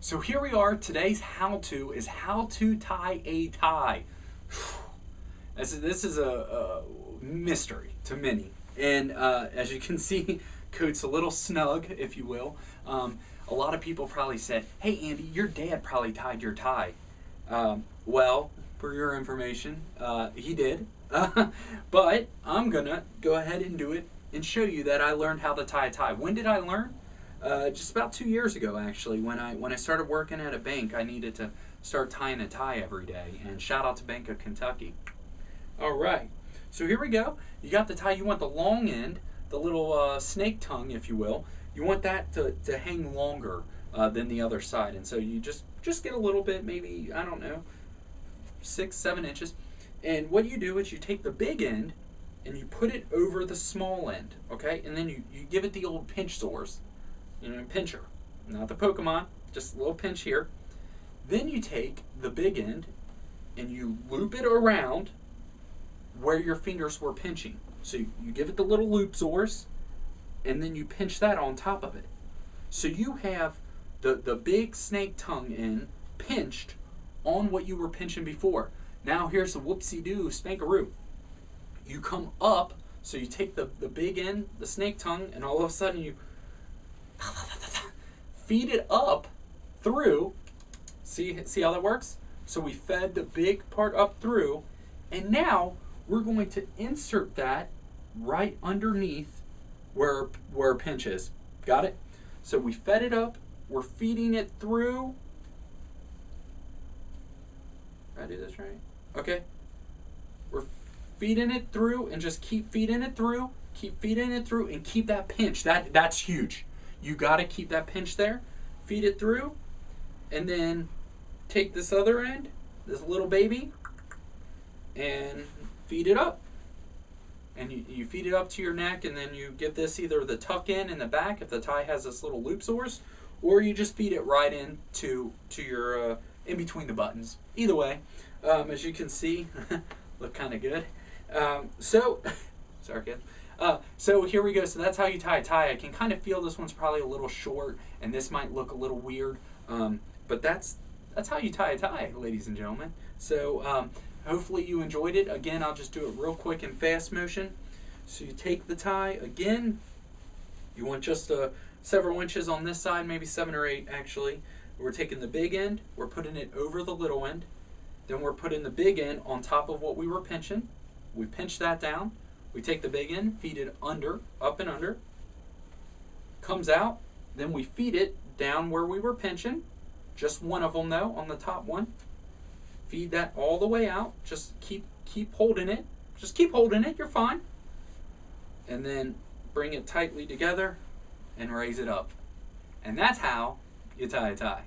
So here we are. Today's how-to is how to tie a tie. This is a mystery to many. And as you can see, coat's a little snug, if you will. A lot of people probably said, hey Andy, your dad probably tied your tie. Well, for your information, he did. But I'm going to go ahead and do it and show you that I learned how to tie a tie. When did I learn? Just about 2 years ago, actually, when I started working at a bank. I needed to start tying a tie every day. And shout out to Bank of Kentucky. All right, so here we go. You got the tie. You want the long end, the little snake tongue, if you will. You want that to hang longer than the other side. And so you just get a little bit, maybe, I don't know, 6, 7 inches. And what you do is you take the big end and you put it over the small end, okay? And then you give it the old pinch sores. Pincher, not the Pokemon, just a little pinch here. Then you take the big end and you loop it around where your fingers were pinching. So you give it the little loop sores and then you pinch that on top of it. So you have the big snake tongue end pinched on what you were pinching before. Now here's the whoopsie-doo spankaroo. You come up, so you take the big end, the snake tongue, and all of a sudden you feed it up through. See how that works? So we fed the big part up through, and now we're going to insert that right underneath where pinch is. Got it? So we fed it up, we're feeding it through. Did I do this right? Okay. We're feeding it through and just keep feeding it through, and keep that pinch. That's huge. You got to keep that pinch there. Feed it through, and then take this other end, this little baby, and feed it up. And you feed it up to your neck, and then you give this either the tuck in the back if the tie has this little loop sores, or you just feed it right into your in between the buttons. Either way, as you can see, look kind of good. Sorry, kid. So here we go. So that's how you tie a tie. I can kind of feel this one's probably a little short, and this might look a little weird, but that's how you tie a tie, ladies and gentlemen. So hopefully you enjoyed it. Again, I'll just do it real quick in fast motion. So you take the tie again. You want just several inches on this side, maybe 7 or 8 actually. We're taking the big end. We're putting it over the little end. Then we're putting the big end on top of what we were pinching. We pinch that down. We take the big end, feed it under, up and under. Comes out. Then we feed it down where we were pinching. Just one of them though, on the top one. Feed that all the way out. Just keep holding it. Just keep holding it. You're fine. And then bring it tightly together and raise it up. And that's how you tie a tie.